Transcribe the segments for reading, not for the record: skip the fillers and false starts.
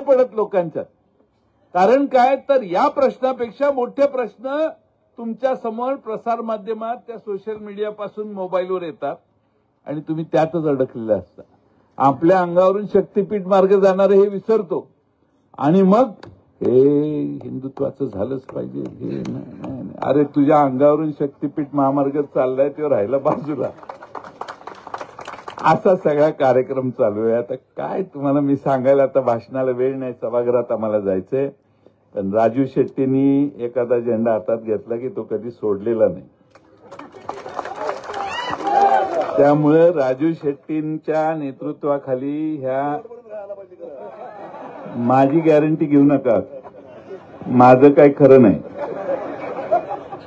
पडत लोकांच्यात. कारण काय तर या प्रश्नापेक्षा मोठे प्रश्न तुमच्या समोर प्रसार माध्यमात त्या सोशल मीडियापासून मोबाईलवर येतात आणि तुम्ही त्यातच अडकलेले असता. आपल्या अंगावरून शक्तीपीठ मार्ग जाणारे हे विसरतो आणि मग हे हिंदुत्वाचं झालंच पाहिजे. हे नाही. अरे तुझ्या अंगावरून शक्तीपीठ महामार्ग चाललाय तो राहिला बाजूला. असा सगळा कार्यक्रम चालू आहे. आता काय तुम्हाला मी सांगायला, आता भाषणाला वेळ नाही, सभागृहात आम्हाला जायचंय. पण राजू शेट्टींनी एखादा झेंडा हातात घेतला की तो कधी सोडलेला नाही. त्यामुळे राजू शेट्टींच्या नेतृत्वाखाली ह्या माझी गॅरंटी घेऊ नका, माझं काही खरं नाही.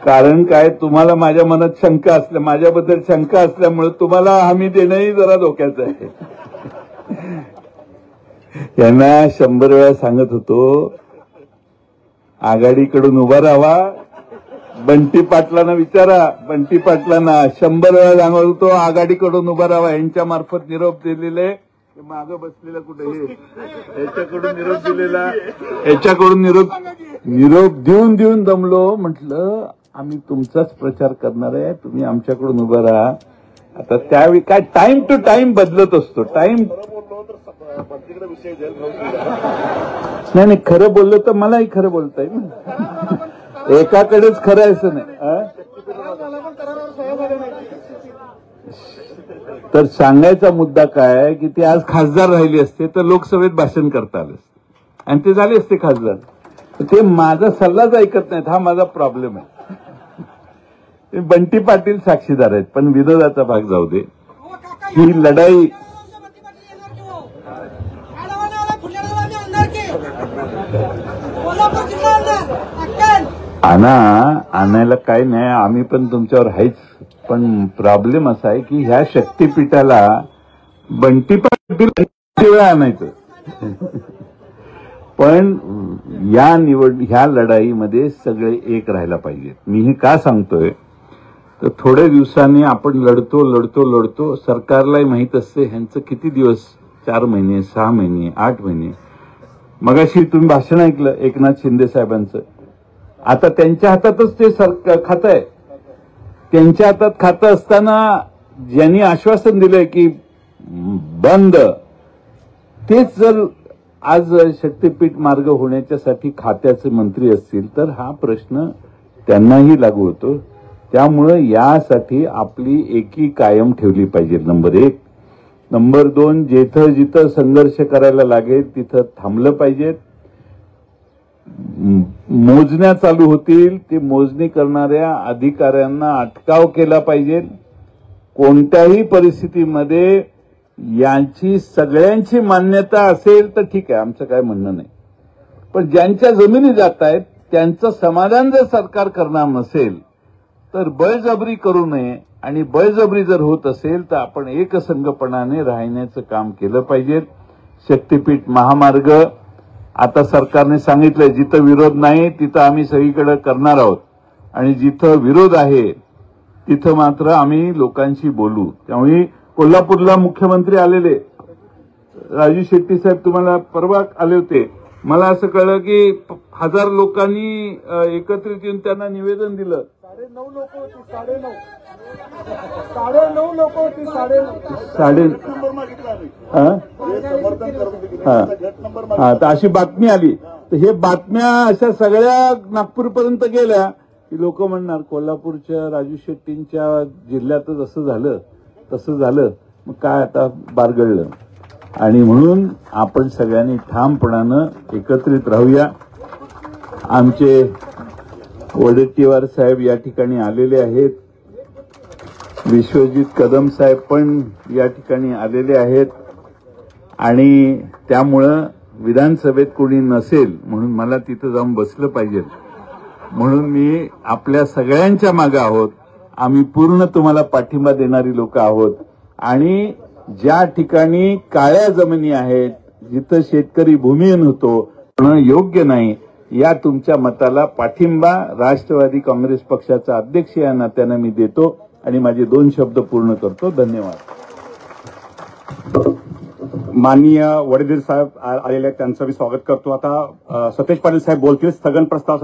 कारण काय तुम्हाला माझ्या मनात शंका असल्या, माझ्याबद्दल शंका असल्यामुळे तुम्हाला हमी देणंही जरा धोक्याचं आहे. यांना 100 वेळा सांगत होतो आघाडीकडून उभा राहावा. बंटी पाटलांना विचारा, बंटी पाटलांना 100 वेळा सांगत होतो आघाडीकडून उभा राहावा. यांच्या मार्फत निरोप दिलेले मागं बसलेला कुठे याच्याकडून निरोप दिलेला, याच्याकडून निरोप देऊन देऊन दमलो. म्हटलं आम्ही तुमचाच प्रचार करणार आहे, तुम्ही आमच्याकडून उभं राहा. आता त्यावेळी काय टाइम टू टाइम बदलत असतो. टाइम नाही, खरं बोललो तर मलाही खरं बोलता येईल. एकाकडेच खरं आहे असं नाही. तर सांगायचा मुद्दा काय आहे की ते आज खासदार राहिले असते तर लोकसभेत भाषण करता आलं असते आणि ते झाले असते खासदार. ते माझा सल्लाच ऐकत नाहीत, हा माझा प्रॉब्लेम आहे. बंटी पाटील साक्षीदार आहेत, पण विरोधाचा भाग जाऊ दे. ही लढाई आणायला काही नाही, आम्ही पण तुमच्यावर आहेच. पण प्रॉब्लेम असा आहे की ह्या शक्तीपीठाला बंटी पाटील वेळा आणायचं. पण ह्या लढाईमध्ये सगळे एक राहायला पाहिजेत. मी हे का सांगतोय तर थोड्या दिवसांनी आपण लढतो. सरकारलाही माहित असते ह्यांचं किती दिवस, 4 महिने, 6 महिने, 8 महिने. मगाशी तुम्ही भाषण ऐकलं एकनाथ शिंदे साहेबांचं. आता त्यांच्या हातातच ते खातं आहे. त्यांच्या हातात खातं असताना ज्यांनी आश्वासन दिलंय की बंद, तेच जर आज शक्तीपीठ मार्ग होण्याच्यासाठी खात्याचे मंत्री असतील तर हा प्रश्न त्यांनाही लागू होतो. त्यामुळे यासाठी आपली एकी कायम ठेवली पाहिजे. नंबर 1. नंबर 2, जिथं जिथं संघर्ष करायला लागेल तिथं थांबलं पाहिजे. मोजण्या चालू होतील, ते मोजणी करणाऱ्या अधिकाऱ्यांना अटकाव केला पाहिजे. कोणत्याही परिस्थितीमध्ये यांची सगळ्यांची मान्यता असेल तर ठीक आहे, आमचं काय म्हणणं नाही. पण ज्यांच्या जमिनी जात आहेत त्यांचं समाधान जर सरकार करणार नसेल तर बळजबरी करू नये. आणि बळजबरी जर होत असेल तर आपण एकसंघपणाने राहण्याचं काम केलं पाहिजे. शक्तीपीठ महामार्ग आता सरकारने सांगितलंय जिथं विरोध नाही तिथं आम्ही सगळीकडे करणार आहोत आणि जिथं विरोध आहे तिथं मात्र आम्ही लोकांशी बोलू. त्यामुळे कोल्हापूरला मुख्यमंत्री आलेले, राजू शेट्टी साहेब तुम्हाला परवा आले होते. मला असं कळलं की 1000 लोकांनी एकत्रित येऊन त्यांना निवेदन दिलं. 9.5 लोक होती, 9.5 लोक होती, 9.5 तर अशी बातमी आली. तर हे बातम्या अशा सगळ्या नागपूरपर्यंत गेल्या की लोक म्हणणार कोल्हापूरच्या राजू शेट्टींच्या जिल्ह्यातच असं झालं तसं झालं, मग काय आता बारगळलं. आणि म्हणून आपण सगळ्यांनी ठामपणानं एकत्रित राहूया. आमचे वडेट्टीवार साहेब या ठिकाणी आलेले आहेत, विश्वजित कदम साहेब पण या ठिकाणी आलेले आहेत. आणि त्यामुळं विधानसभेत कोणी नसेल म्हणून मला तिथं जाऊन बसलं पाहिजे. म्हणून मी आपल्या सगळ्यांच्या मागे आहोत. आम्ही पूर्ण तुम्हाला पाठिंबा देणारी लोक आहोत. आणि ज्या ठिकाणी काळ्या जमिनी आहेत, जिथं शेतकरी भूमिहीन होतो, पण योग्य नाही, या तुमच्या मताला पाठिंबा राष्ट्रवादी काँग्रेस पक्षाचा अध्यक्ष या नात्यानं मी देतो आणि माझे 2 शब्द पूर्ण करतो. धन्यवाद. माननीय वडेदीर साहेब आलेले आहेत, त्यांचं मी स्वागत करतो. आता सतेज पाटील साहेब बोलतील स्थगन प्रस्ताव